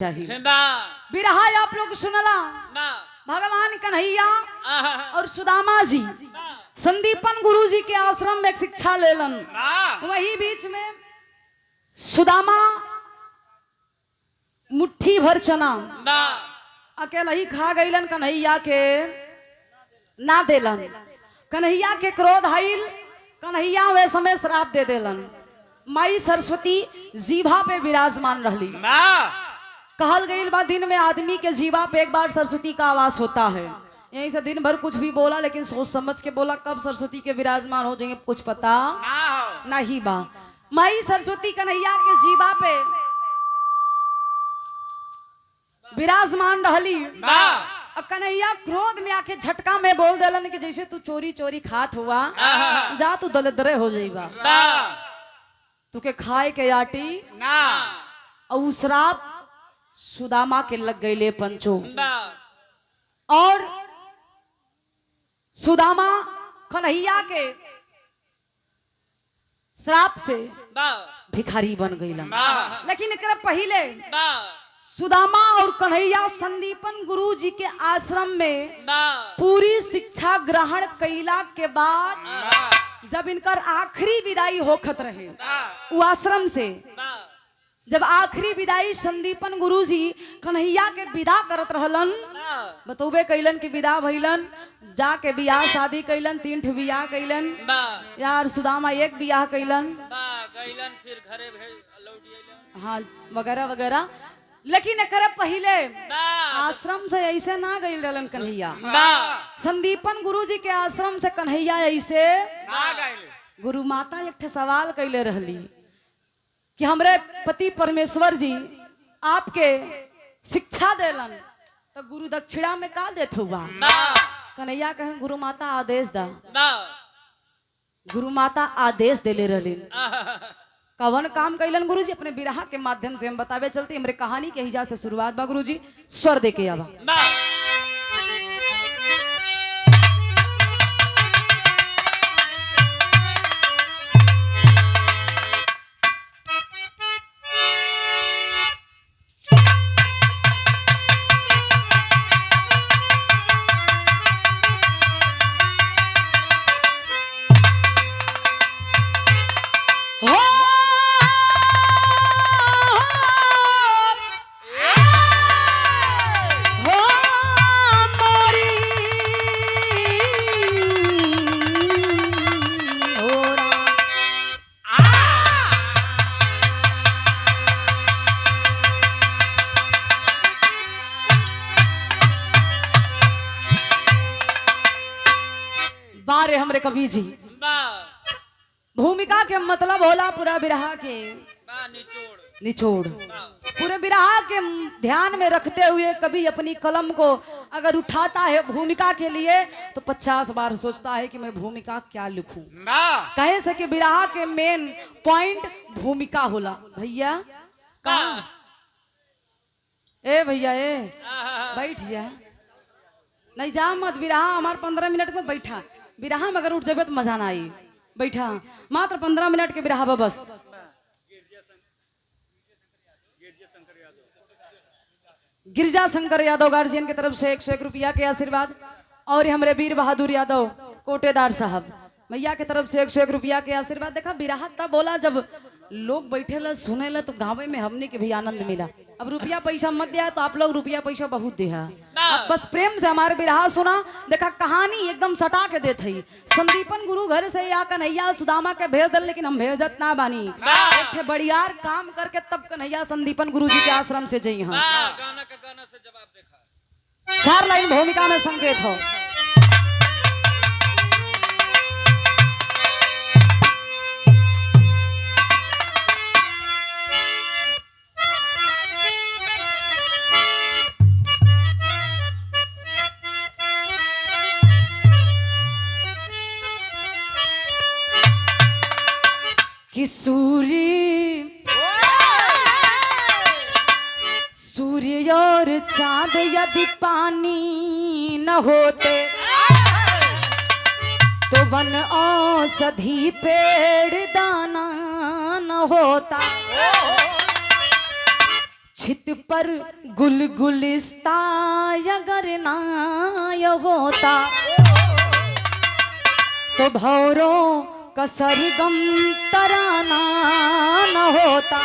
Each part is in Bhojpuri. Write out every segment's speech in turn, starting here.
चाहिए ना बिरहा आप लोग सुनला ना भगवान कन्हैया आहा, और सुदामा जी संदीपन गुरु जी के आश्रम में एक शिक्षा लेलन। वही बीच में सुदामा मुट्ठी भर चना ना अकेला ही खा गईलन, कन्हैया के ना देलन। कन्हैया के क्रोध आइल, कन्हैया वे समय श्राप दे देलन। माई सरस्वती जीभा पे विराजमान रहली। कहल गईल बा दिन में आदमी के जीवा पे एक बार सरस्वती का आवास होता है। यहीं से दिन भर कुछ भी बोला, लेकिन सोच समझ के बोला, कब सरस्वती के विराजमान हो जाएंगे कुछ पता नहीं बा। माई सरस्वती कन्हैया के जीवा पे विराजमान रहली। और कन्हैया क्रोध में आके झटका में बोल देलन कि जैसे तू चोरी चोरी खात हुआ, जा तू दलिद्रे हो जाइबा, तुके खाए के आटी। और उस रात सुदामा के लग गईले पंचो, और सुदामा कन्हैया के श्राप से भिखारी बन गईला। लेकिन एकरा पहले सुदामा और कन्हैया संदीपन गुरु जी के आश्रम में पूरी शिक्षा ग्रहण कैला के बाद जब इनकर आखिरी विदाई होखत रहे वो आश्रम से, जब आखिरी विदाई संदीपन गुरु जी कन्हैया के विदा करत रहलन, बतौबे कैलन कि विदा भइलन, जाके बियाह शादी कैलन, 3 ठे बियाह कैलन यार। सुदामा एक बियाह कैलन, फिर घरे भेज हाँ वगैरह वगैरह। लेकिन एकरे पहले आश्रम से ऐसे ना गईल रहलन कन्हैया। संदीपन गुरु जी के आश्रम से कन्हैया ऐसे गुरु माता एक ठे सवाल कैले रहली कि हमरे पति परमेश्वर जी आपके शिक्षा देलन, तो गुरु दक्षिणा में का देत हुआ? कन्हैया कहें गुरु माता आदेश दा। गुरु माता आदेश देले रहलिन। कवन काम कैलन गुरु जी? अपने बिरहा के माध्यम से हम बतावे चलते। हमरे कहानी के हिजा से शुरुआत बा गुरु जी, स्वर दे के आवा। बारे हमरे कवि जी, भूमिका के मतलब होला पूरा बिरहा के निचोड़। पूरे बिरहा के ध्यान में रखते हुए कभी अपनी कलम को अगर उठाता है भूमिका के लिए तो 50 बार सोचता है कि मैं भूमिका क्या लिखूं। कहे से कि बिरहा के मेन पॉइंट भूमिका होला। भैया कहाँ? ए भैया ए बैठ जा, नहीं जा मत। बिरहा हमारे 15 मिनट में बैठा, बिरहा में अगर उठ जाबे तो मजा ना आई। बैठा मात्र 15 मिनट के बिरहा बस। गिरजा शंकर यादव गार्जियन की तरफ से 101 रुपया के आशीर्वाद। और हमारे वीर बहादुर यादव कोटेदार साहब मैया की तरफ से 101 रुपया के आशीर्वाद। देखा बिरहा तब बोला जब लोग बैठे ला सुने ला तो गाँव में हमने के भी आनंद मिला। अब रुपया पैसा मत दिया तो आप लोग रुपया पैसा बहुत दिया, अब बस प्रेम से हमारे बिरहा सुना। देखा कहानी एकदम सटा के देत है। संदीपन गुरु घर से या कन्हैया सुदामा के भेज दल, लेकिन हम भेजत ना बानी। एक बड़ियार काम करके तब कन्हैया संदीपन गुरु जी के आश्रम से जई। हाँ गाना का गाना से जवाब देखा। 4 लाइन भूमिका में संकेत हो। कि सूर्य और चांद यदि पानी न होते तो वन औषधि पेड़ दाना न होता। छित पर गुलगुलिस्ता अगर ना होता तो भौरों का सरगम तराना न होता।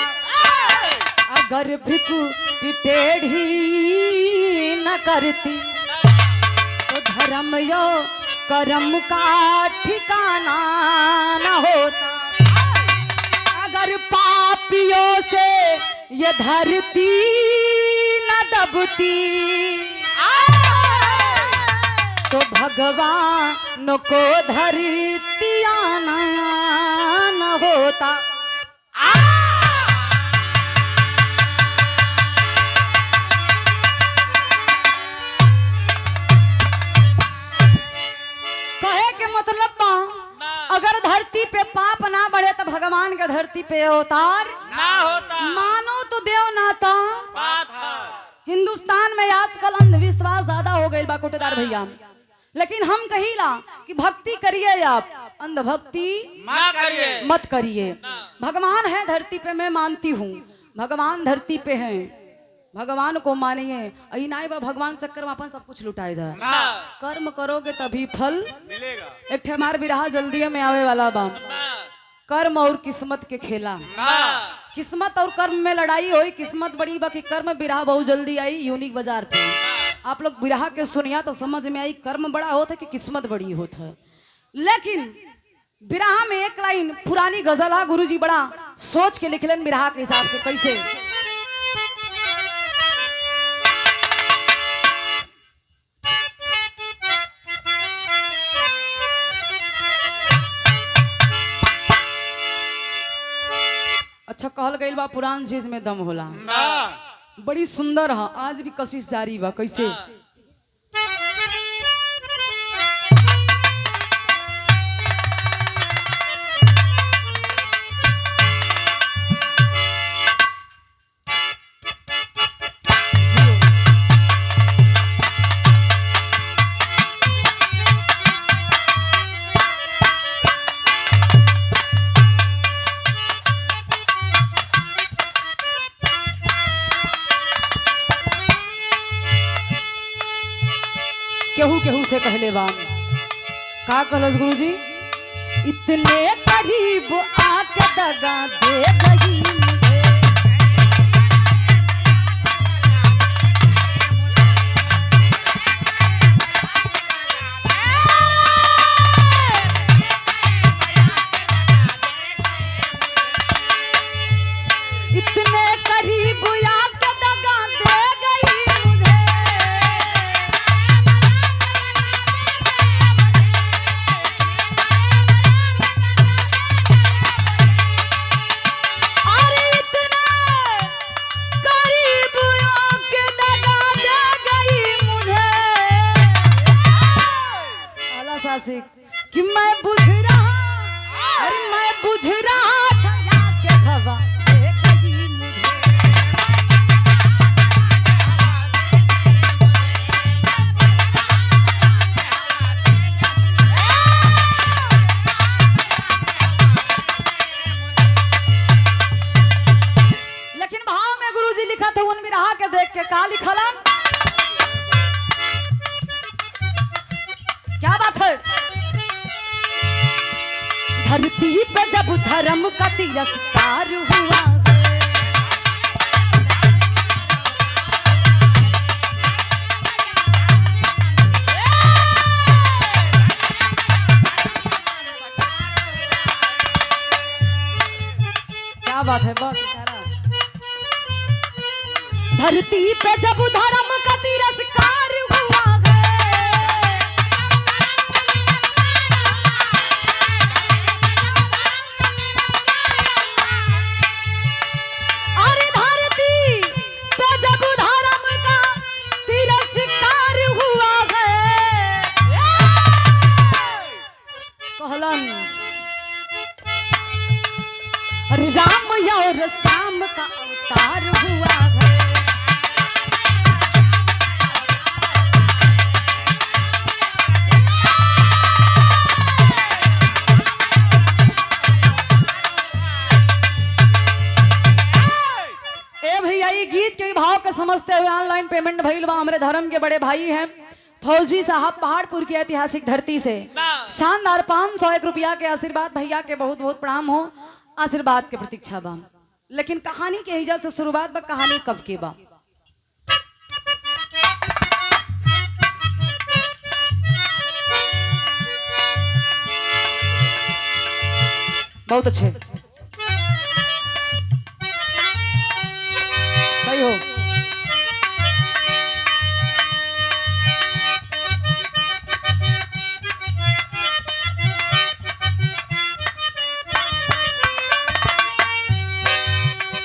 अगर भ्रिकुटी टेढ़ी न करती तो धर्म यो कर्म का ठिकाना न होता। अगर पापियों से ये धरती न दबती तो भगवान को धरती आना न होता। कहे के मतलब अगर धरती पे पाप ना बढ़े तो भगवान के धरती पे अवतार ना होता। मानो तो देव नाता। बात है। हिंदुस्तान में आजकल अंधविश्वास ज्यादा हो गई बा कोटेदार भैया, लेकिन हम कहिला कि भक्ति करिए, आप अंधभक्ति मत करिए। भगवान है धरती पे, मैं मानती हूँ भगवान धरती पे हैं, भगवान को मानिए। अनाई बा भगवान चक्कर में अपन सब कुछ लुटाए दा। कर्म करोगे तभी फल मिलेगा। एक ठे हमार बिरहा जल्दी में आवे वाला बा, कर्म और किस्मत के खेला। किस्मत और कर्म में लड़ाई हुई, किस्मत बड़ी बाकी कर्म बिरहा बहुत जल्दी आई यूनिक बाजार पे। आप लोग बिरहा के सुनिया तो समझ में आई कर्म बड़ा होता है कि किस्मत बड़ी होता है। लेकिन बिरहा में एक लाइन पुरानी गजल है, गुरुजी बड़ा सोच के लिखलन बिरहा के हिसाब से। कैसे? अच्छा कहल गई बा पुरान चीज में दम होला, बड़ी सुंदर है, आज भी कशिश जारी बा। कैसे? केहू केहू से कहले बा का कहलस गुरुजी? इतने करीब आके दगा दे गई मुझे, इतने करीब आके दगा दे गई मुझे। कि मैं बुझ रहा, अरे मैं बुझ रहा था जाके हवा दे गई मुझे। लेकिन भाव में गुरुजी लिखा था उन बिरहा के देख के का लिखलन? क्या बात है? धरती पे जब धर्म का तिरस्कार हुआ है, क्या बात है बस सारा। धरती पे जब धर्म का तिरस्कार हुआ है, अरे राम और श्याम का अवतार हुआ है। ऑनलाइन पेमेंट भइल बा। हमरे धर्म के बड़े भाई हैं फौजी साहब पहाड़पुर की ऐतिहासिक धरती से शानदार 501 रुपया के आशीर्वाद। भैया के बहुत बहुत प्रणाम हो, आशीर्वाद के प्रतीक्षा बा। लेकिन कहानी के हिजा से शुरुआत बा। कहानी कब के बा? बहुत अच्छे, सही हो।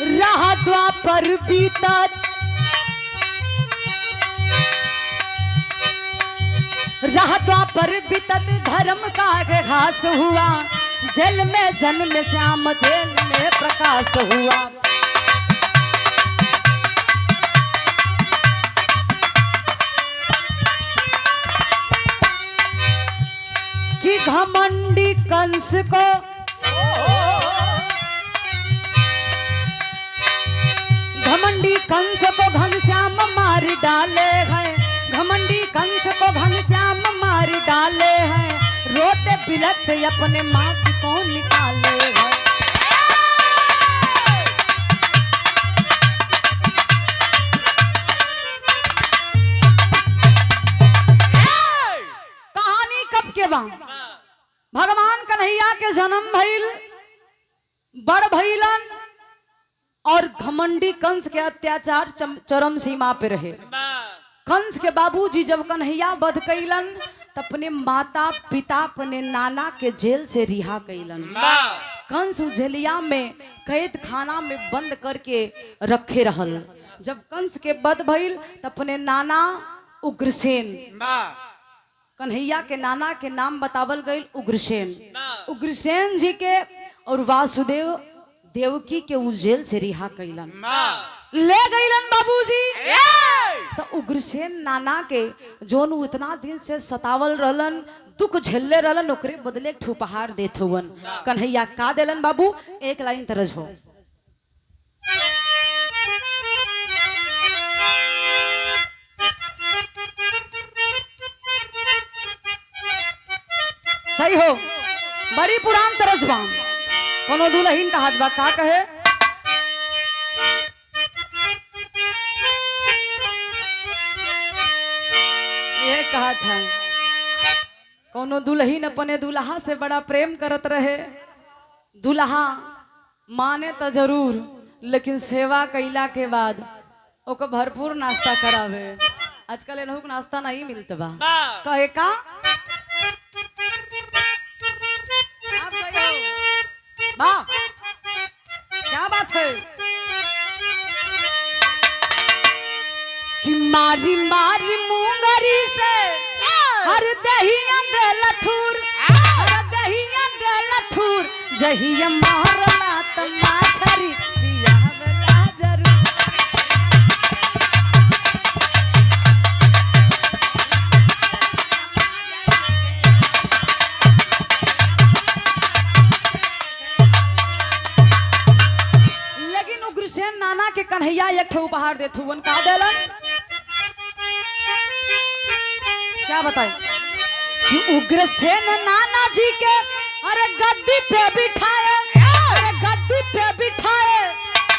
रहा द्वापर बीतत, रहा द्वापर बीतत, धर्म का घास हुआ। जेल में जन्म श्याम, जेल में प्रकाश हुआ। कि घमंडी कंस को घमंडी कंस को घनश्याम मार डाले हैं। घमंडी कंस को घनश्याम मार डाले हैं। रोते बिलखते अपने माँ की कौन निकाले हैं। कहानी कब के बा? भगवान कन्हैया के जन्म भइल, बड़ भइलन और घमंडी कंस के अत्याचार चरम सीमा पे रहे। कंस के बाबूजी जब कन्हैया वध कैलन तो अपने माता पिता अपने नाना के जेल से रिहा कैलन। कंस जेलिया में कैद खाना में बंद करके रखे रहल। जब कंस के वध भइल तो अपने नाना उग्रसेन, कन्हैया के नाना के नाम बतावल गई उग्रसेन, उग्रसेन जी के और वासुदेव देवकी के उ जेल से रिहा कैलन, ले गईलन बाबूजी। तो उग्रसेन नाना के जोन उतना दिन से सतावल रहलन, दुख झेलले रहलन, ओकरे बदले एक उपहार देत हुवन। कन्हैया का देलन बाबू? एक लाइन तरज हो। सही हो, बड़ी पुरान तरज बा। कोनो दुल्हन का हाथ बा, का कहे? ये कहा था कोनो दुल्हन अपने दुल्हा से बड़ा प्रेम करत रहे। दुल्हा माने तो जरूर, लेकिन सेवा कैला के बाद ओको भरपूर नाश्ता करावे। आजकल इन्हों को नाश्ता नहीं मिलता बा। कहे का? आप सही हो बा, क्या बात है? कि मारी मारी मुंगरी से हर दहिया लथुर, हर दहिया लथुर, जहिया मारला त माछरी पियावला जरूर। लेकिन उग्रसेन नाना के कन्हैया एक ठो उपहार देत हुवन। का देलन? क्या बताए? कि उग्रसेन नाना जी के अरे गद्दी पे बिठाए, अरे गद्दी पे बिठाए,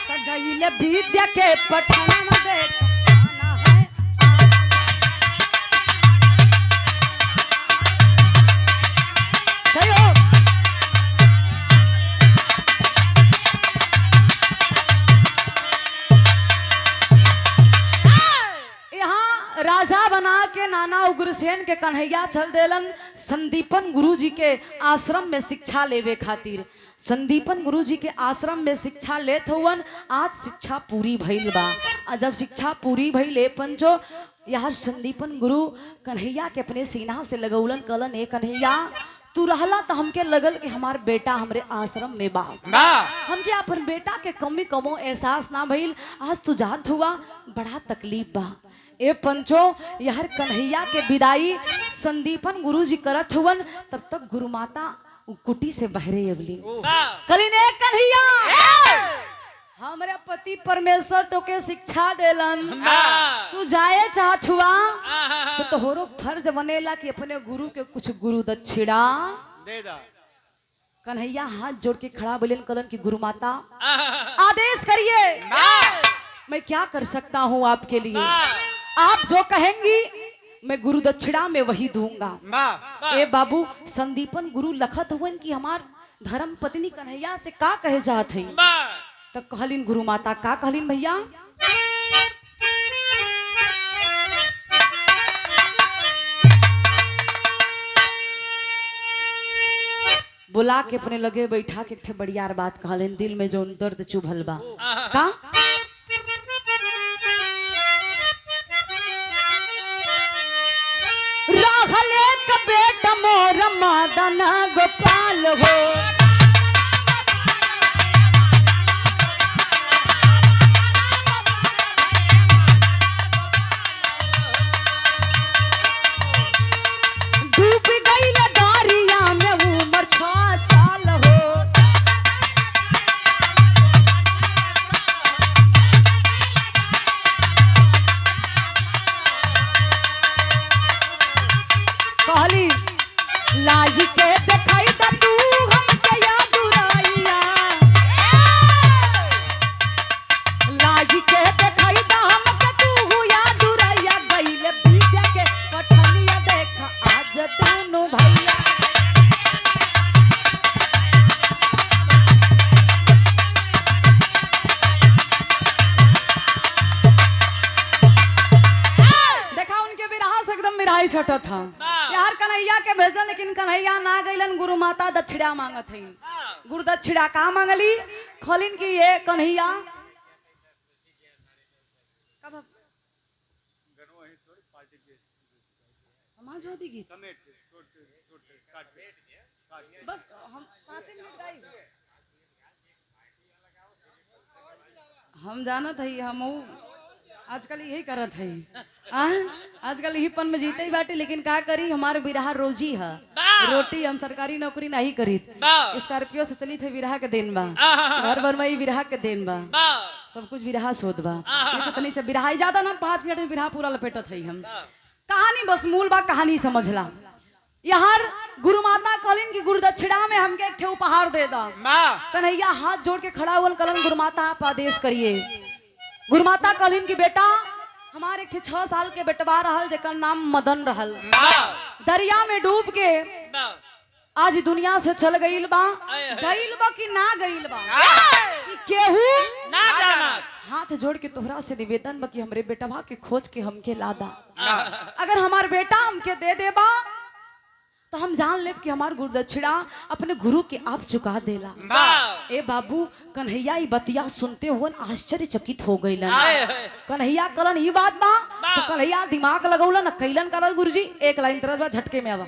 तो गईले विद्या के पठान देख आना है। सही हो। राजा बना के नाना उग्रसेन के कन्हैया चल देलन संदीपन गुरुजी के आश्रम में शिक्षा लेवे खातिर। संदीपन गुरुजी के आश्रम में शिक्षा लेत हुवन। आज शिक्षा पूरी भइल बा। जब शिक्षा पूरी भइले पंचो यार संदीपन गुरु कन्हैया के अपने सीना से लगौलन, कहलन ए कन्हैया तू रहला तो हमके लगल कि हमार बेटा हमरे आश्रम में बा, हमके अपन बेटा के कमी कमो एहसास ना भइल। आज तू जात हुआ बड़ा तकलीफ बा। ए पंचो यार कन्हैया के विदाई संदीपन गुरुजी करत हुवन। तब तक गुरु माता कुटी से बहरे अगली कलीन, ए कन्हैया हमारे पति परमेश्वर तो के शिक्षा देलन बा तू जाए चाहत हुआ आहा तो तोहरो फर्ज बनेला कि अपने गुरु के कुछ गुरु दक्षिणा दे दा कन्हैया हाथ जोड़ के खड़ा बोलन कलन की गुरु माता आहा आदेश करिए मैं क्या कर सकता हूँ आपके लिए आप जो कहेंगी मैं गुरु दक्षिणा में वही दूंगा वाह ए बाबू संदीपन गुरु लखत हुवन कि हमार धर्म पत्नी कन्हैया से का कहे जात है बा तब कहलिन गुरु माता का कहलिन भैया बुला के अपने लगे बैठा के एक ठे बढ़ियार बात कहलिन दिल में जो दर्द चुभल बा का राहले का बेटा मोर मदन गोपाल हो डूब गई दरिया में उम्र 6 साल हो कहली लाई के देखाई दा तू हमके या दुराइया लाई के देखाई दा हमके तू या दुराइया गइले विद्या के कठनिया देख आज दोनों भैया देखा उनके विरह से एकदम मिराई छटत था यार कन्हैया के भेजल लेकिन कन्हैया ना गइलन गुरु माता दक्षिणा मांगत हई गुरु दक्षिणा का मांगली खलिन की ये कन्हैया कब समाजवादी गीत बस हम 5 मिनट गाई हम जानत हई हम आजकल यही करत है आजकल यही पन में जीते ही बाटे लेकिन का करी हमारे बिरहा रोजी है रोटी हम सरकारी नौकरी नहीं करी स्कॉर्पियो से चली थे बिरहा के दिन बा घर भर में ही बिरहा के दिन बा सब कुछ बिरहा सोद बा ऐसे तनी से बिरहा ही ज्यादा ना 5 मिनट में बिरहा पूरा लपेटत है हम कहानी बस मूल बा कहानी समझला यहाँ गुरु माता कहलिन की गुरु दक्षिणा में हमके एक ठे उपहार दे दा कन्हैया हाथ जोड़ के खड़ा हुआ कलन गुरु माता आप आदेश करिए गुरु माता कहलिन की बेटा हमारे एक 6 साल के बेटवा रहल जेकर नाम मदन रहल दरिया में डूब के आज दुनिया से चल गईल बा कि ना गईल बा कि केहू ना जाना हाथ जोड़ के तोहरा से निवेदन बा कि हमरे बेटवा के खोज के हमके लादा अगर हमार बेटा हमके दे देबा तो हम जान लेब कि हमार गुरु दक्षिणा अपने गुरु के आप चुका देला ए बाबू कन्हैया ई बतिया सुनते हुए आश्चर्यचकित हो गईलन कन्हैया कलन ई बात बा तो कन्हैया दिमाग लगौलन कैलन करल गुरुजी एक लाइन तरस बा झटके में आवा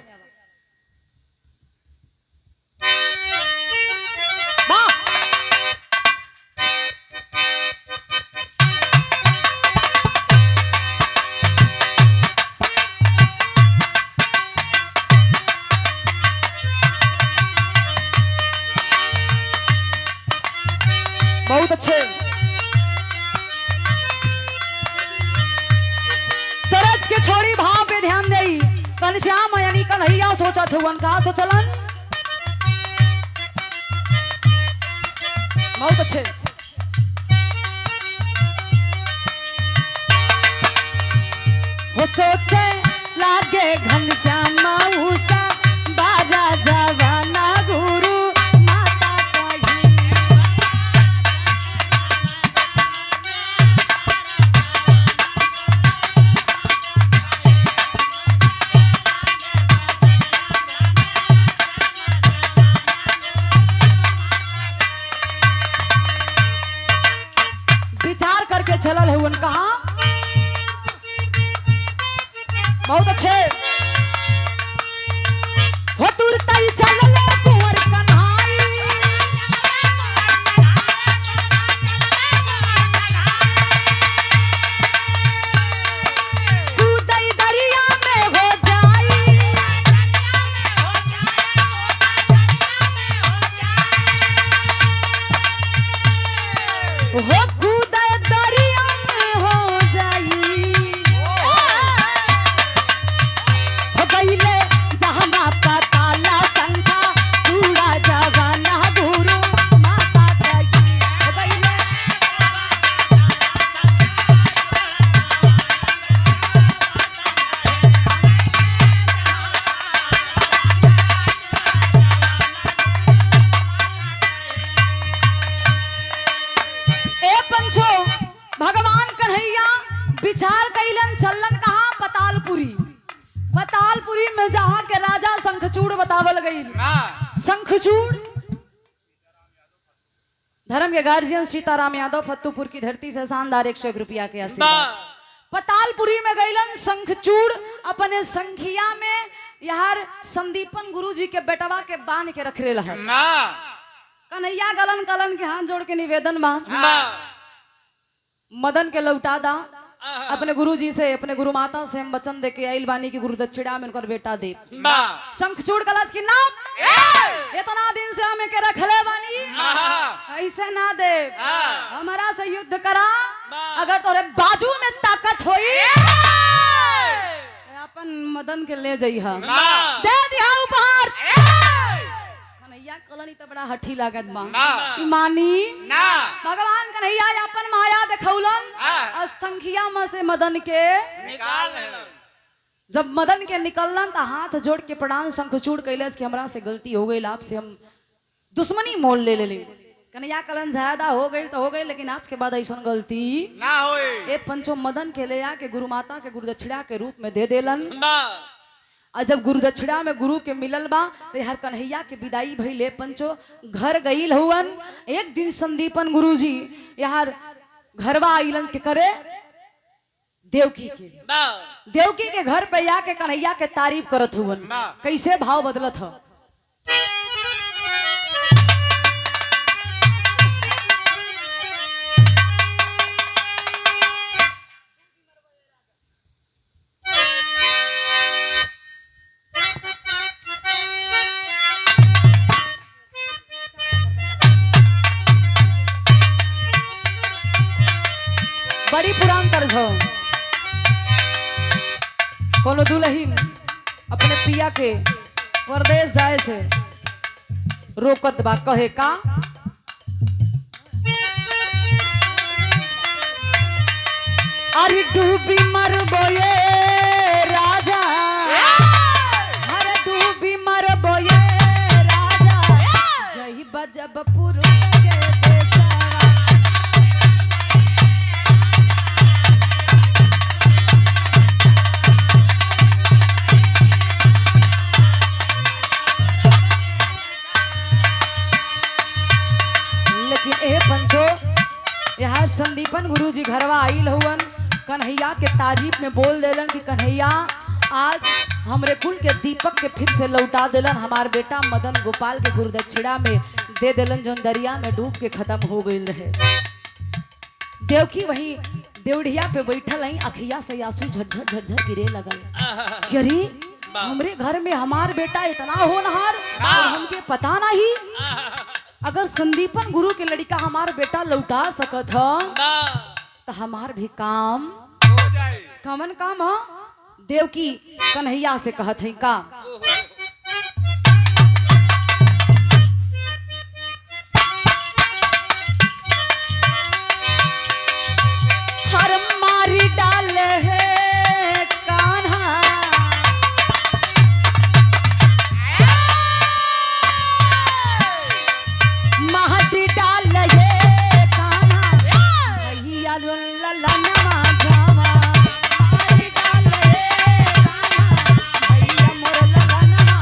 बहुत अच्छे तरज के छोड़ी भाव पे ध्यान देई कनश्याम यानी कन्हैया सोचत हुवन का सोचलन बहुत अच्छे हो सोचे लागे घनश्याम माऊसा बाजा जवाना गुरु माता कही विचार करके चलल हुवन कहा बहुत अच्छे हो तुरतई चलल कुंवर कन्हाई कूदई दरिया में हो जाई विचार कैलन चलन कहा पतालपुरी। पतालपुरी में जहाँ के राजा शंखचूड़ बतावल गई। शंखचूड़ धर्म के गार्जियन सीताराम यादव फत्तूपुर की धरती से शानदार 101 रुपया के आशीर्वाद। पतालपुरी में गईलन शंखचूड़ अपने संखिया में यार संदीपन गुरुजी के बेटवा के बांध के रख रहे है। कन्हैया गलन कलन के हाथ जोड़ के निवेदन बा मदन के लौटा दा। अपने गुरुजी से अपने गुरु माता से हम वचन दे के आइल बानी की गुरु दक्षिणा में उनकर बेटा दे। शंखचूड़ कलश की ना इतना दिन से हमें के रखले बानी ऐसे ना दे। हमारा से युद्ध करा अगर तोरे बाजू में ताकत होई अपन मदन के ले जइहा दे दिया उपहार। कन्हैया कलनी तो बड़ा हठी लागत बा मानी भगवान कन्हैया अपन माया देखौलन और संखिया में से मदन के निकाल। जब मदन के निकलन तो हाथ जोड़ के प्रणाम शंखचूड़ कैलस कि हमरा से गलती हो गई आपसे हम दुश्मनी मोल ले ले। कन्हैया कलन ज्यादा हो गई तो हो गई लेकिन आज के बाद ऐसा गलती ना होए। ए पंचो मदन के ले आके गुरु माता के गुरु दक्षिणा के रूप में दे देलन। और जब गुरु दक्षिणा में गुरु के मिलल बा तो यार कन्हैया के विदाई भइले पंचो घर गईल हुवन। एक दिन संदीपन गुरुजी यार घरवा आइलन के करे देवकी के घर पे आके कन्हैया के तारीफ करत हुवन। कैसे भाव बदलत हो बड़ी पुरान तर्ज हो। कोनो दुल्हन अपने पिया के परदेश जाए से रोकत बा कहे का अरे डूबी मरबो ये राजा अरे डूबी मरबो ये राजा जही बजबपुर के देशवा। यहाँ संदीपन गुरुजी घरवा आइल हुवन कन्हैया के तारीफ में बोल देलन कि कन्हैया आज हमरे कुल के दीपक के फिर से लौटा देलन। हमार बेटा मदन गोपाल के गुरु दक्षिणा में दे देलन जो दरिया में डूब के खत्म हो गई रहे। देवकी वही देवढ़िया पे बैठल आई अखिया से आंसू झरझर झरझर गिरे लगल। अरे हमरे घर में हमार बेटा इतना होनहार और हमके पता नहीं। अगर संदीपन गुरु के लड़का हमार बेटा लौटा सकत ह तो हमार भी काम हो जाए। कमन काम ह देवकी कन्हैया से कहत है का हर मारी डाल है कान्हा महती डाल ये कान्हा भैया ललनमा जावा मारी डाल ये कान्हा भैया मोर ललनमा।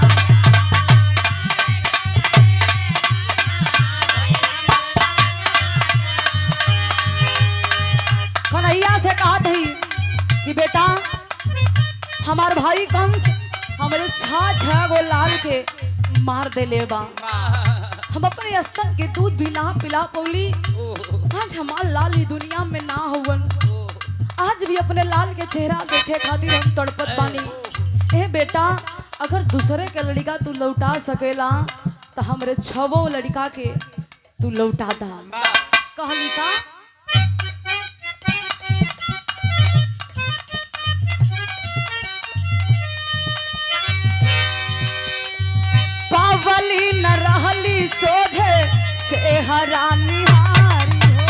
कन्हैया से कहा थी कि बेटा हमार भाई कंस हमारे छह गो लाल के मार दे ले बा। हम अपने स्तन के दूध भी ना पिला पौली। आज हमार लाल ही दुनिया में ना हुवन। आज भी अपने लाल के चेहरा देखे खातिर हम तड़पत बानी। ए बेटा अगर दूसरे के लड़का तू लौटा सकेला तो हमरे छवो लड़का के तू लौटा दा। कहली का पावली न रहली सोझे चेहरा निहारी हो।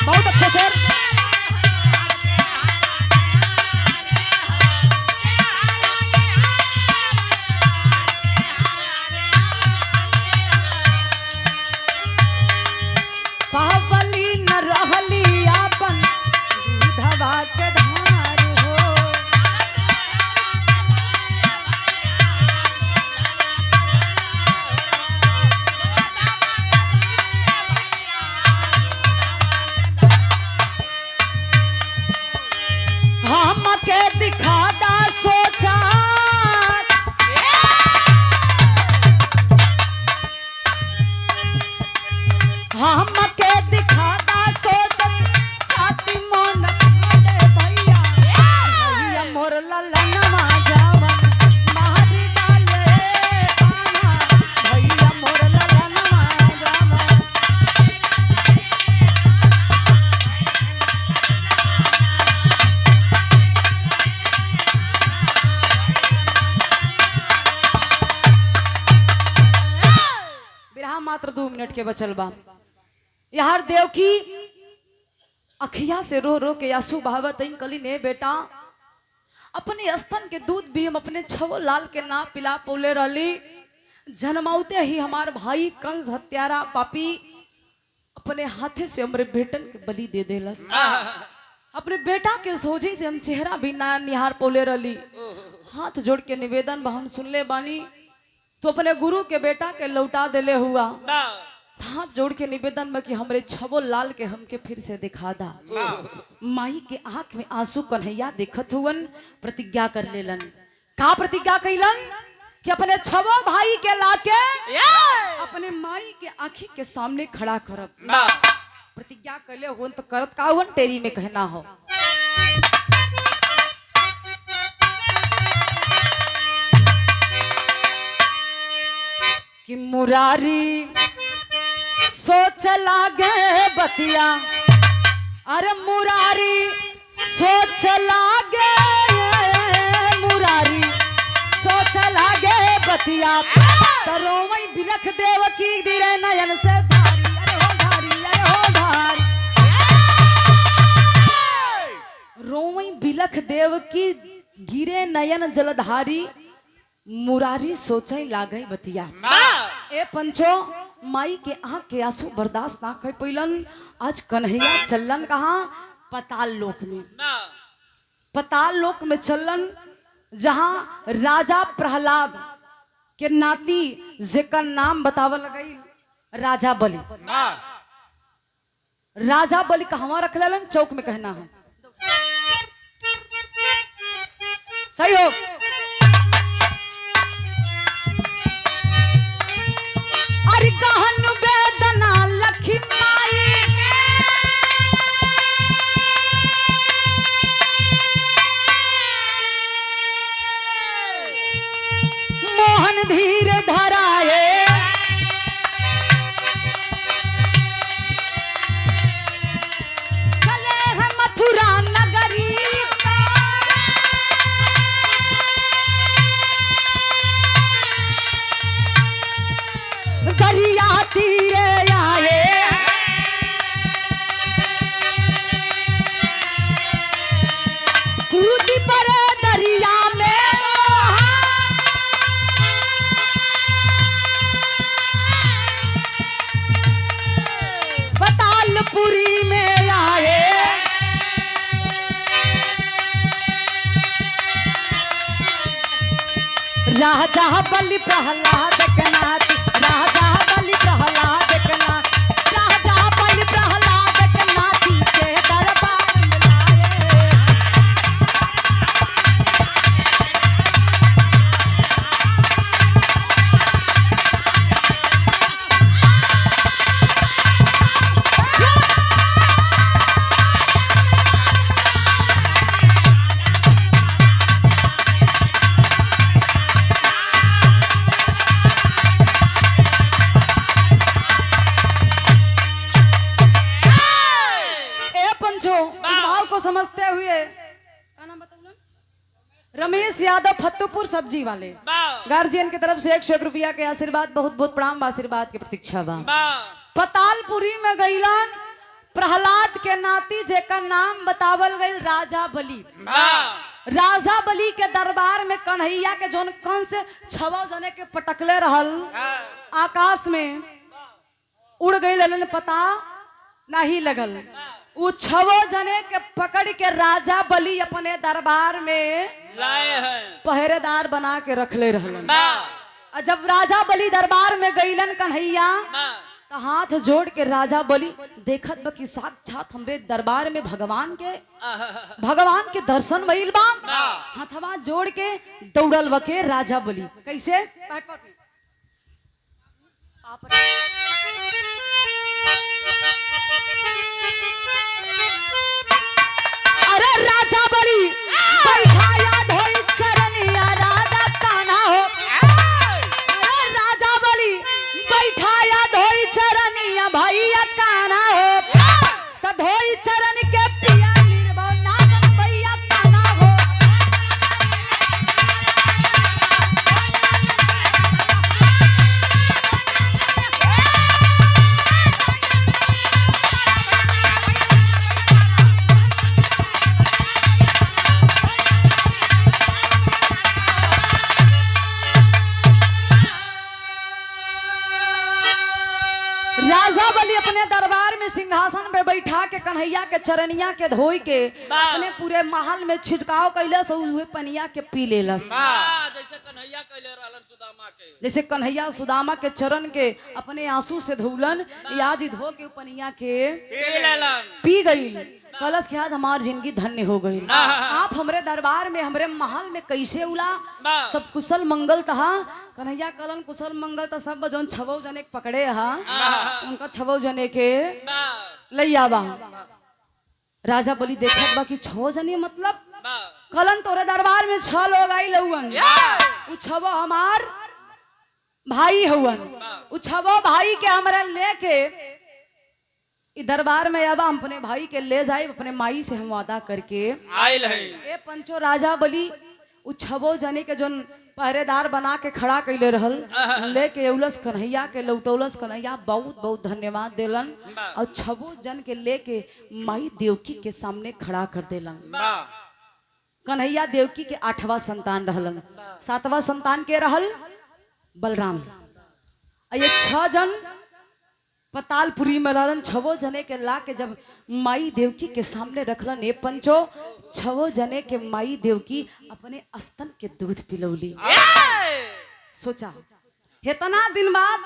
बहुत अच्छे से हम के दिखाता सोचत छाती मन फाटे भैया भैया मोर ललनवा जावन मारी डाले पाना भैया मोर ललनवा जावन बिरहा मात्र 2 मिनट के बचल बा। यार देव की अखिया से रो रो के आंसू बहावत कली ने बेटा अपने स्तन के दूध भी हम अपने छवो लाल के ना पिला पोले रही जन्माउते ही हमार भाई कंस हत्यारा पापी अपने हाथे से हमरे बेटन के बलि दे देलस। अपने बेटा के सोझे से हम चेहरा भी ना निहार पोले रही। हाथ जोड़ के निवेदन हम सुनले बानी तो अपने गुरु के बेटा के लौटा देले हुआ। हाथ जोड़ के निवेदन में कि हमरे छबो लाल के हमके फिर से दिखा दा। माई के आंख में आंसू कन्हैया देखत हुवन प्रतिज्ञा कर लेलन। का प्रतिज्ञा कैलन कि अपने छबो भाई के लाके अपने माई के आंखी के सामने खड़ा करब। प्रतिज्ञा कैले हुवन तो करत का हुवन टेरी में कहना हो कि मुरारी सोच लागे बतिया अरे मुरारी सोच लागे मुरारी सोच लागे बतिया तरो वही बिलख देव की दिरे नयन से धारी अरे हो धारी अरे हो धारी रोवई बिलख देव की गिरे नयन जलधारी मुरारी सोचे लागे बतिया। ए पंचो माई के आंख के आंसू बर्दाश्त ना कर पैलन। आज कन्हैया चलन कहाँ पताल लोक में। पताल लोक में चलन जहां राजा प्रहलाद के नाती जेकर नाम बतावल गई राजा बलि। राजा बलि कहवा रख लेलन चौक में कहना है सही हो। अरे गहन वेदना लखी माई मोहन धीर धराए चले हैं मथुरा नगरी दरिया तीरे आए कूदी पड़े दरिया में बतालपुरी में आए राजा बलि प्रहलाद के नाती राजा बलि प्रहलाद के नाती राजा बलि प्रहलाद के नाती के दरबार में लाए। समझते हुए क्या नाम बताऊं? रमेश यादव फत्तूपुर सब्जी वाले गार्जियन की तरफ से 101 रुपया के आशीर्वाद बहुत बहुत प्रणाम आशीर्वाद की प्रतीक्षा बा। पतालपुरी में गईलन प्रहलाद के नाती जेका नाम बतावल गई राजा बलि। राजा बलि के दरबार में कन्हैया के जोन कंस छवा जने के पटकले रहल आकाश में उड़ गई पता नहीं लगल। उ छवो जने के पकड़ के राजा बलि अपने दरबार में लाए हैं पहरेदार बना के रखले रहलन। जब राजा बलि दरबार में गईलन कन्हैया तो हाथ जोड़ के राजा बलि देखत बा कि साक्षात हमरे दरबार में भगवान के दर्शन भइल बा। हाथवा जोड़ के दौड़ल बके राजा बलि कैसे अरे राजा बलि बैठाया धोई चरनिया राधा कान्हा हो। अरे राजा बलि बैठाया धोई चरनिया भैया कान्हा हो। त धोई चरण के पिया निर्भव नाथ भैया कान्हा हो। राजा बलि अपने दरबार में सिंहासन पे बैठा के कन्हैया के चरनिया के धोई के अपने पूरे महल में छिड़काव कैलस और उहे पनिया के पी लेलस। जैसे कन्हैया कैले रहलन सुदामा के, जैसे कन्हैया सुदामा के चरण के अपने आंसू से धोलन, आज धो के पनिया के पी गई। कलश के आज हमार जिंदगी धन्य हो गई। आप हमरे दरबार में हमरे महल में कैसे उला सब कुशल मंगल कहा। कन्हैया कलन कुशल मंगल तो सब जौन छवो जने के पकड़े हा उनका छवो जने के लैया बा। राजा बलि देखत बा कि 6 जने मतलब कलन तोरे दरबार में 6 लोग आई लउन। उ छवो हमार भाई हवन। उ छवो भाई के हमरा लेके इ दरबार में अब हम अपने भाई के ले जाए अपने माई से हम वादा करके आयल है। ए पंचो राजा बलि उ 6 जने के जोन पहरेदार बना के खड़ा कैले रहल लेके उलस कन्हैया के लौटौलस। कन्हैया बहुत बहुत धन्यवाद देलन और 6 जन के लेके माई देवकी के सामने खड़ा कर देलन। कन्हैया देवकी के 8वां संतान रहलन। 7वां संतान के रहल बलराम। ये 6 जन पतालपुरी में रहलन। 6 जने के ला के जब माई देवकी के सामने रखलन ए पंचो 6 जने के माई देवकी अपने स्तन के दूध पिलौली। सोचा इतना दिन बाद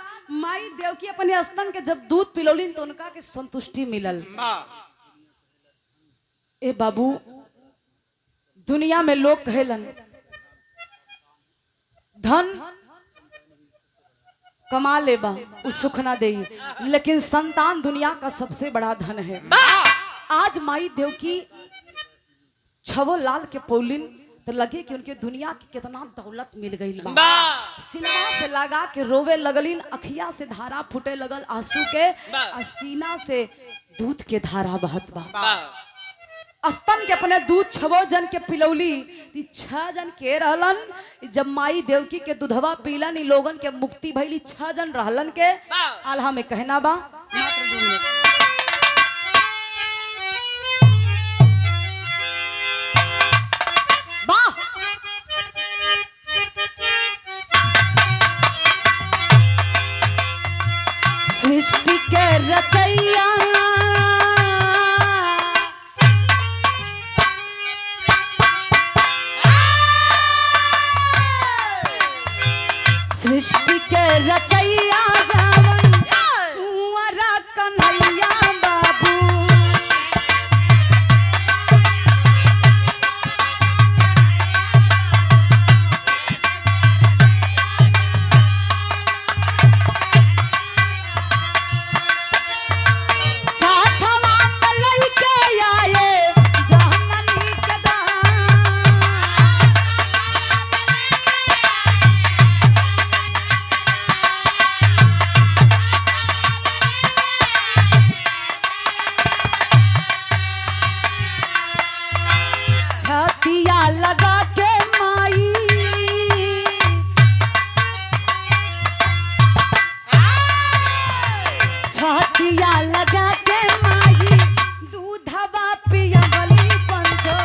माई देवकी अपने स्तन के जब दूध पिलौली तो उनका के संतुष्टि मिलल। ए बाबू दुनिया में लोग कहेलन धन कमा लेबा उ सुख ना दे, लेकिन संतान दुनिया का सबसे बड़ा धन है। आज माई देवकी 6 लाल के पौलिन तो लगे कि उनके दुनिया की कितना दौलत मिल गई बा। सिनेमा से लगा के रोवे लगलिन, अखिया से धारा फूटे लगल आंसू के, और सीना से दूध के धारा बहत बा। स्तन के अपने दूध 6 जन के पिलौली। 6 जन के रहलन। जब माई देवकी के दूधवा पीलन लोगन के मुक्ति भइली। 6 जन रहलन के आल्हा में कहना बा मात्र 2 मिनट। सृष्टि के रचैया सृष्टि के रचैया जावन कुंवरा कन्हैया बाबू। साथवा मलई के आए जहननी के दान। छतिया लगा के माई छतिया लगा के माई दूधवा पियवली पंचो।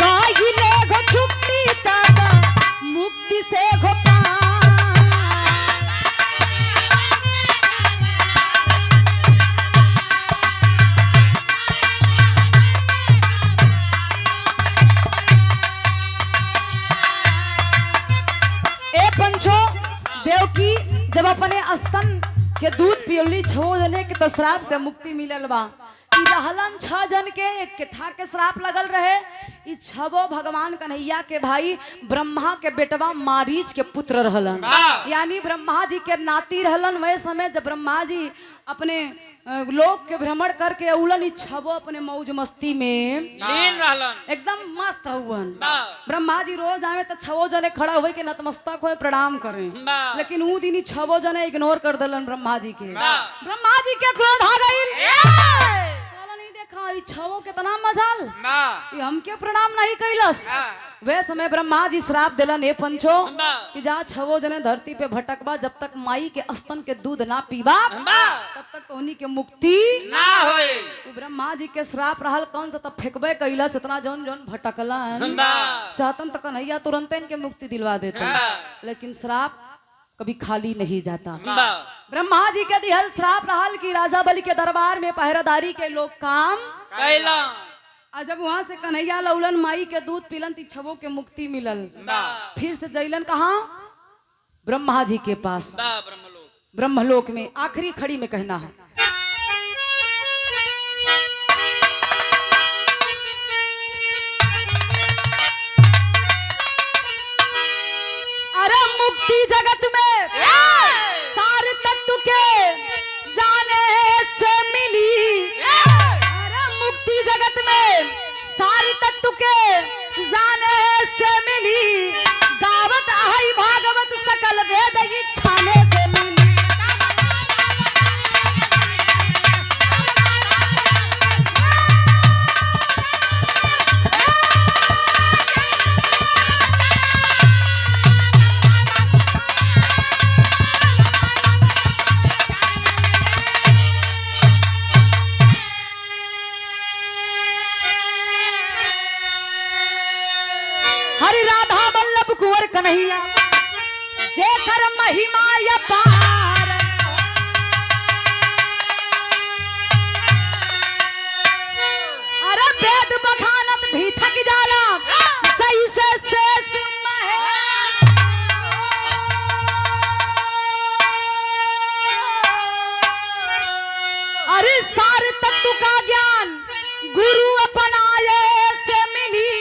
गाइले घो छुट्टी तब मुक्ति से घो ए पंचो देवकी जब अपने स्तन के दूध पियली 6 जने के तो श्राप से मुक्ति मिलल बा। ई रहलन 6 जन के एक कथा के श्राप लगल रहे। ई 6 भगवान कन्हैया के भाई ब्रह्मा के बेटवा मारीच के पुत्र रहलन, यानी ब्रह्मा जी के नाती रहलन। वह समय जब ब्रह्मा जी अपने लोक के भ्रमण करके औलन, 6 अपने मौज मस्ती में लीन रहलन, एकदम मस्त हुवन। ब्रह्मा जी रोज आवे तो 6 जने खड़ा हुए के नतमस्तक होए प्रणाम करें, लेकिन ऊ दिन 6 जने इग्नोर कर दलन ब्रह्मा जी के। ब्रह्मा जी के क्रोध आ गइल, नहीं देखा ई 6 कितना मजाल ये हमके प्रणाम नहीं कैलस। वे समय ब्रह्मा जी श्राप दिलन, ए पंचो कि जा 6 जने धरती पे भटकबा, जब तक माई के स्तन के दूध ना पीबा तब तक तो उन्हीं के मुक्ति ना होए। ब्रह्मा जी के श्राप रहल, कौन सा तब फेंकबे कैलस। इतना जौन जौन भटकलन चाहतन तो कन्हैया तुरंत इनके मुक्ति दिलवा देते, लेकिन श्राप कभी खाली नहीं जाता। ब्रह्मा जी के दिहल श्राप रहल कि राजा बलि के दरबार में पहरेदारी के लोग काम कैला। आ जब वहां से कन्हैया लौलन माई के दूध पीलन, 6 के मुक्ति मिलल। फिर से जैलन कहाँ? ब्रह्मा जी के पास, ब्रह्मलोक में। आखिरी खड़ी में कहना है, अरे मुक्ति जगत में सारे तत्व के जाने से मिली, अरे मुक्ति जगत में सारे तत्व के जाने से मिली, गावत आई भागवत सकल वेद छाने से मिली। हरि राधा वल्लभ कुंवर कन्हैया जेकर महिमा अपार, अरे वेद बखानत भी थक जाला जैसे शेष महेश। अरे सारे तत्व का ज्ञान गुरु अपनाए से मिली,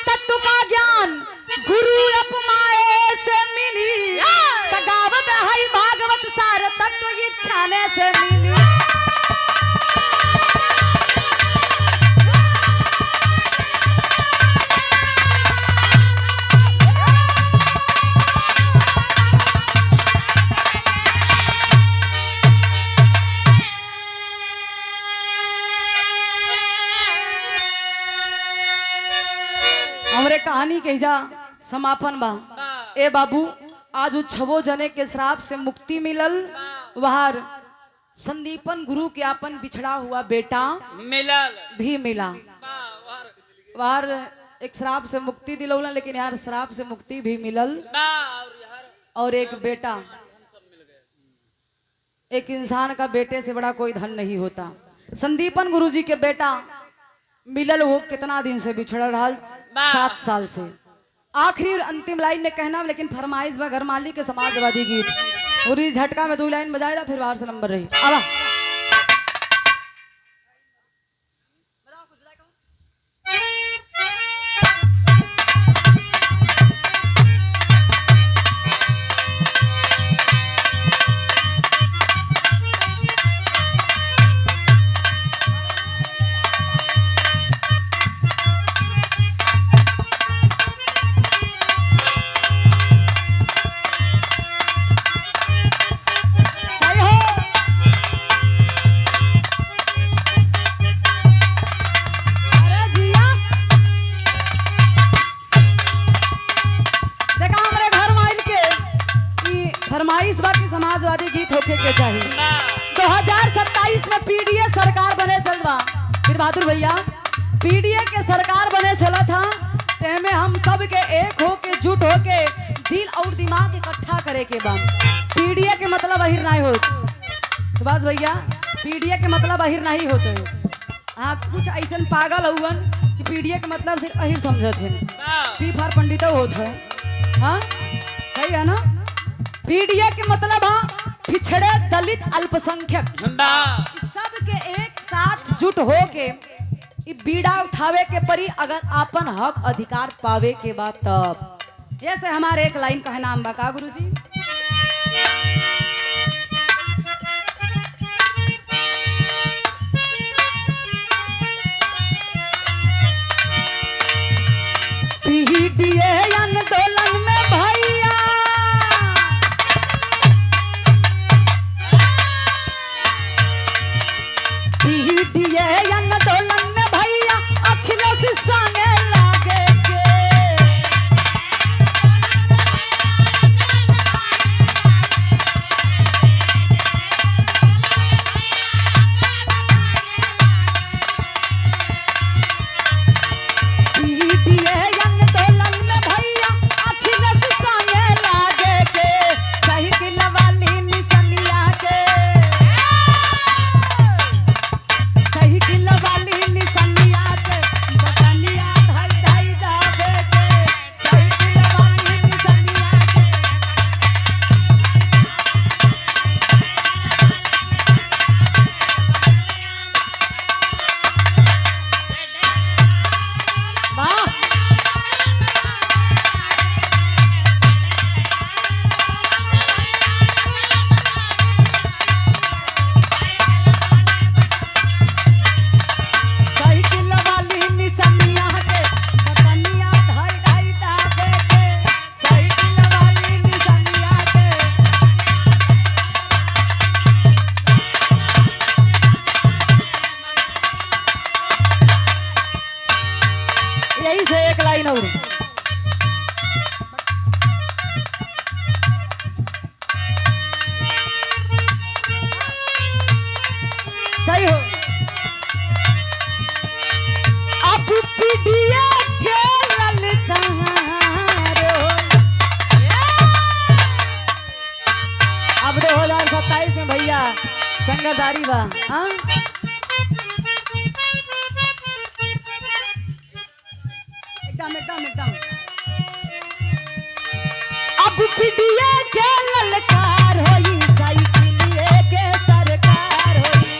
तत्व का ज्ञान गुरु अपमाए से मिली, तगावत है भागवत सार तत्व इच्छाने से मिली। हमरे कहानी के जा समापन बा। ए बाबू आज 6 जने के श्राप से मुक्ति मिलल, वहार संदीपन गुरु के अपन बिछड़ा हुआ बेटा मिलल भी मिला। वहार एक श्राप से मुक्ति दिलौला, लेकिन यार श्राप से मुक्ति भी मिलल और एक बेटा। एक इंसान का बेटे से बड़ा कोई धन नहीं होता। संदीपन गुरु जी के बेटा मिलल, वो कितना दिन से बिछड़ रहा? 7 साल से। आखिरी और अंतिम लाइन में कहना, लेकिन फरमाइश बा घर मालिक के समाजवादी गीत पूरी झटका में 2 लाइन बजाएगा, फिर बाहर से नंबर रही। आवा फरमाइश बाकी समाजवादी गीत होके के चाहिए। 2027 में पीडीए सरकार बने चल बा। फिर बहादुर भैया पीडीए के सरकार बने चला था, तेमे हम सब के एक होके जुट होके दिल और दिमाग इकट्ठा करे के बा। पीडीए के मतलब अहिर नहीं होत सुभाष भैया, पीडीए के मतलब अहिर नहीं होते। हाँ कुछ ऐसा पागल हुवन कि पीडीए के मतलब सिर्फ अहिर समझत है, पी फार पंडित होत है। हाँ सही है ना? पीडीए के मतलब हाँ पिछड़े दलित अल्पसंख्यक सब के एकजुट हो के इ बीड़ा उठावे के परी अगर आपन हक अधिकार पावे के बाद तब। जैसे हमारे एक लाइन का नाम बका गुरुजी, पीडीए आंदोलन में भैया पीडीए आंदोलन में भैया अखिलेश संगे लागे के पीडीए आंदोलन में भैया अखिलेश संगे लागे के साइकिल वाली निसनिया के साइकिल वाली निसनिया के बटनिया धाई धाई दाबे के साइकिल वाली निसनिया के। वाह साइकिल वाली निसनिया के बटनिया धाई धाई दाबे के साइकिल वाली निसनिया के। यही से एक लाइन और सही हो। अब पीडीए के ललकारो अब 2027 में भैया संगदारी बा। हाँ एकदम एकदम एकदम। अब पीडीए के ललकार होई साइकिलिए के सरकार होई।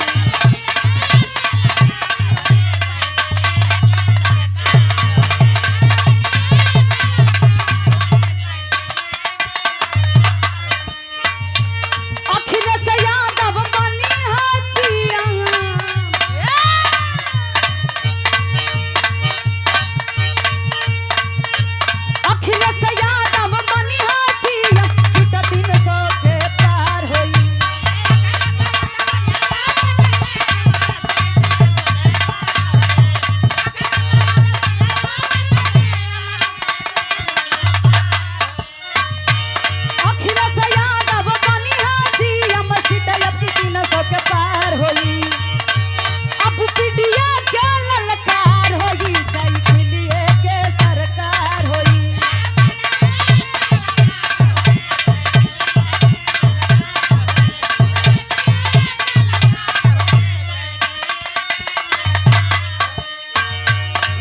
अखिलेश यादव बनी हसिया अखिलेश यादव बनी हसिया सीट 300 के पार होई। अखिलेश यादव बनी हसिया सीट 300 के पार होई। अब पीडीए के ललकार होई साइकिलिए के सरकार होई।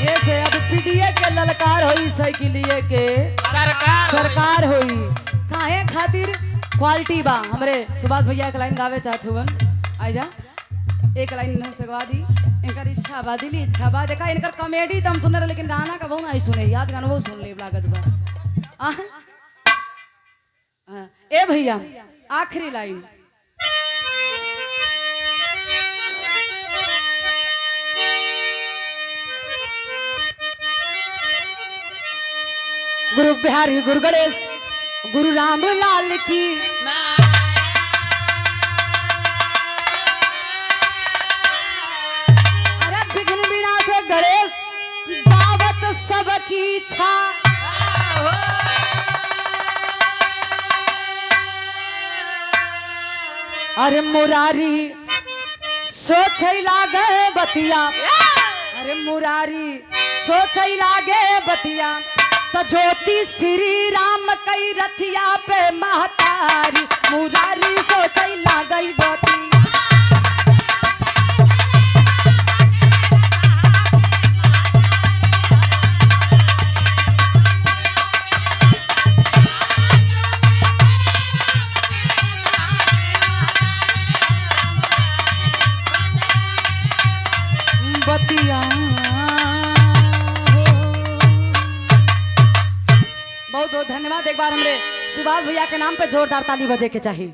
ये से अब पीडीए के ललकार होई साइकिलिए के सरकार होई। काहे खातिर क्वालिटी बा। हमरे सुभाष भैया एक लाइन गावे चाहत हुवन, आजा एक लाइन इन्हों से गवा दी। इनकर इच्छा बा, दिली इच्छा बा। देखा इनकर कॉमेडी तम सुन रहे लेकिन गाना का बहु नहीं सुने, याद गाना वो सुन ले लागत बा। ए भैया आखिरी लाइन, गुरु बिहारी गुरु गणेश गुरु राम लाल की अरे विघ्न विनाश गणेश दावत सबकी इच्छा। अरे मुरारी सोच लागे बतिया, अरे मुरारी सोच लागे बतिया तो ज्योति श्री राम कई रथिया पे महतारी मुरारी सोच लागई बतिया। बतिया बहुत बहुत धन्यवाद। एक बार हमरे सुभाष भैया के नाम पे जोरदार ताली बजे के चाहिए।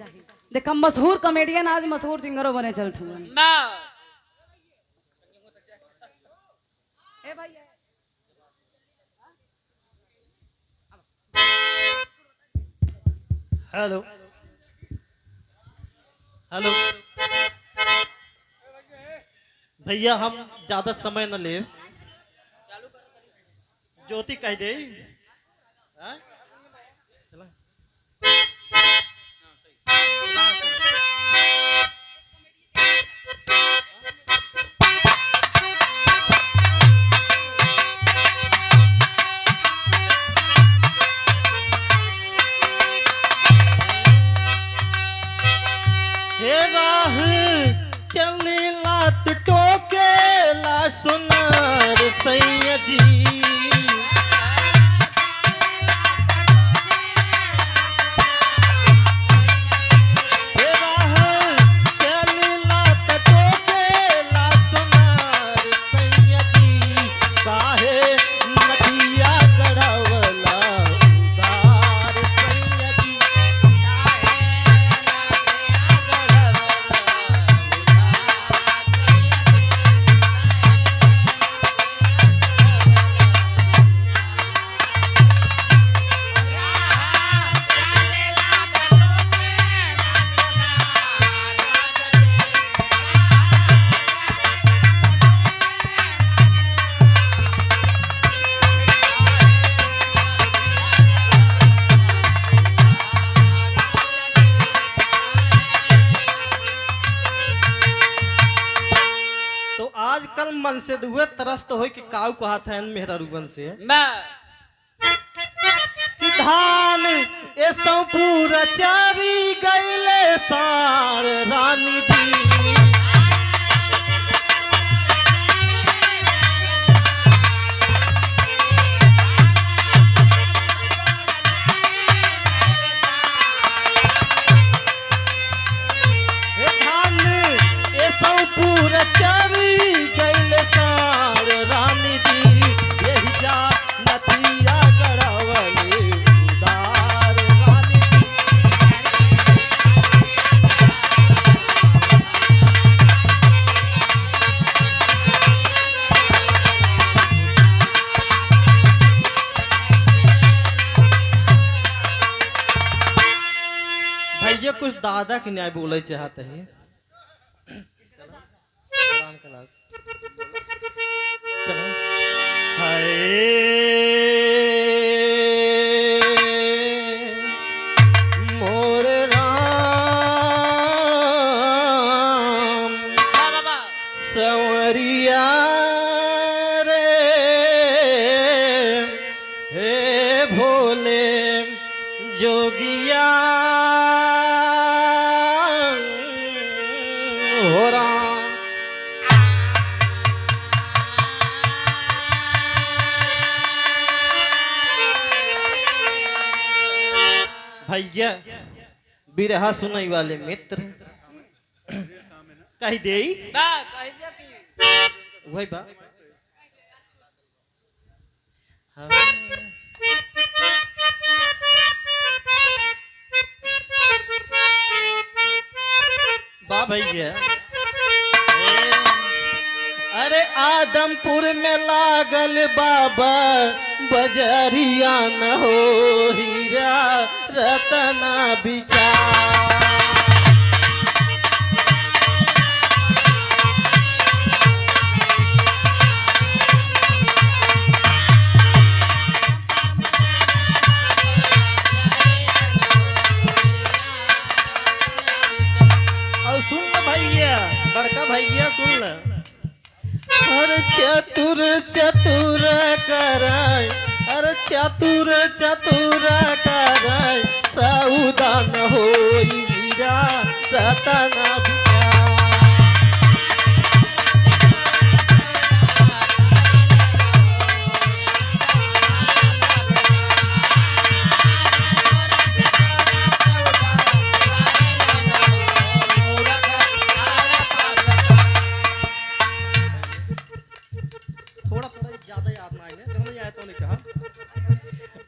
देखो मशहूर कॉमेडियन आज मशहूर सिंगरों बने चल ना हेलो हेलो भैया हम ज्यादा समय न ले। ज्योति कह दे हाँ? चला। हे राह चलेला तो टोकेला सुनार सैया जी। हे राह चलेला तो टोकेला सुनार सैया जी। काहे नदिया गढ़वला उदार सैया जी। तो आजकल मन से दुए तरस्त हो कि काऊ कहत है मेहरा रूबन से ना कि धान ए पूरा चारी गईले सार रानी जी। हे धान ए पूरा चारी गईले सार रानी जी। यही जा नदिया गढ़वले उदार रानी जी। भैया कुछ दादा के न्याय बोले चाहते हैं। कुरान क्लास चलो। हाय मोर राम हाँ बाबा संवरिया रे हे भोले जोगिया हो राम। भैया बिरहा सुनाई वाले मित्र कह दे ना कह दिया कि वही बा हाँ। बा भैया अरे आदमपुर में लागल बाबा बजरिया न हो हीरा रतना बिचार। और सुन ल भैया बड़का भैया सुन ल। अरे चतुर चतुर कराय अरे चतुर चतुर कराय सौदा न होई हीरा रतना बिचार।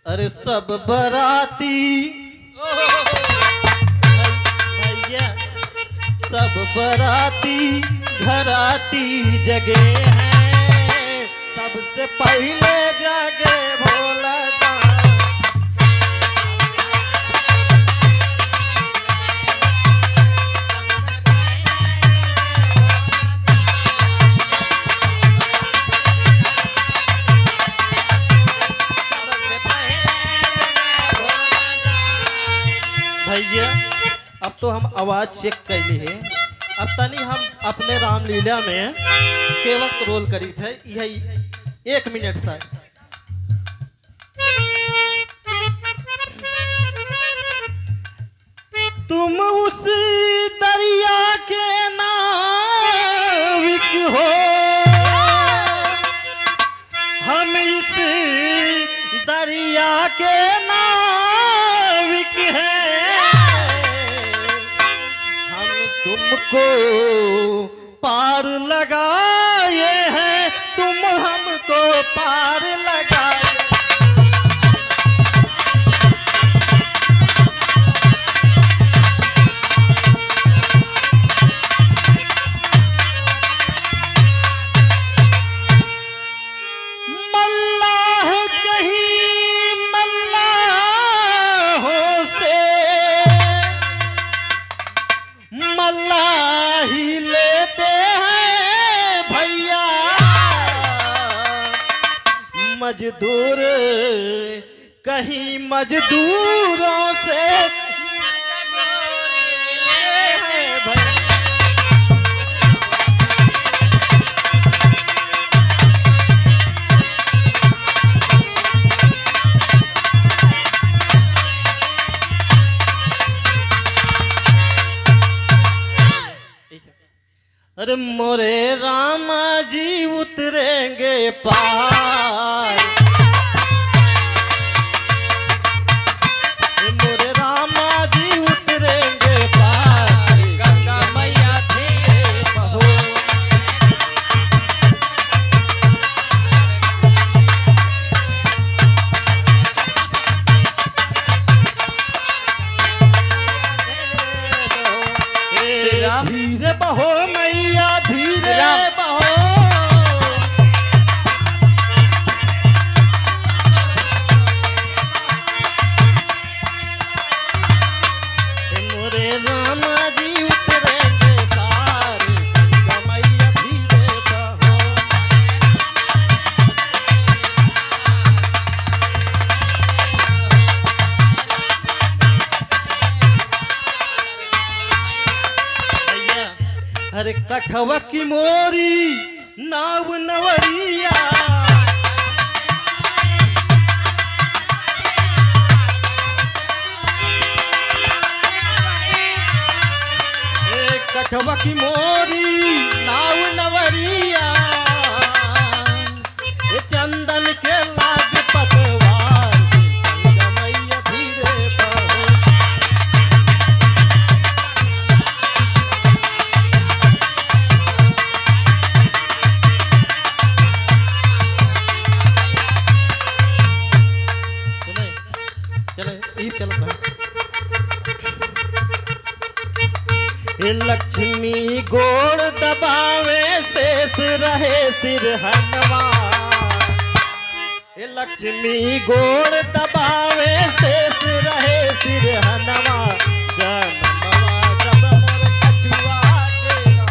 अरे सब बराती भैया सब बराती घराती जगे हैं, सबसे पहले जागे भोला दान। भैया अब तो हम आवाज चेक कैली है, अब तनी हम अपने रामलीला में के वक्त रोल करी थे, यही 1 मिनट सा। तुम उस दरिया के नाविक हो, हम इस दरिया के नाविक हैं, हम तुमको पार लगाए हैं, तुम हमको पार लगाए। मल्लाह कहीं मल्लाहों से मल्लाही लेते हैं भैया, मजदूर कहीं मजदूरों से लेते हैं भैया। अरे मोरे रामा जी उतरेंगे पार, मोरे रामा जी उतरेंगे पार, गंगा मैया धीरे बहो। धीरे बहो मैया धीरे बहो, मोरे रामा जी उतरेंगे पार, गंगा मैया धीरे बहो। अरे कठवा की मोरी नाव नवरिया, कठवा की मोरी नाव नवरिया, चंदन के लाग पतवार, गंगा मैया धीरे बहो। लक्ष्मी गोड़ दबावे शेष रहे सिरहनवा, लक्ष्मी गोड़ दबावे शेष रहे सिरहनवा, जनमवा जब मोर कछुआ केरा।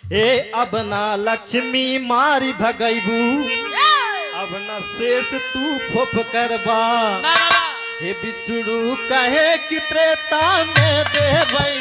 ए अब ना लक्ष्मी मारी भगैबू, अब न शेष तू फोप करबा, हे विष्णु कहे कि त्रेता में देबै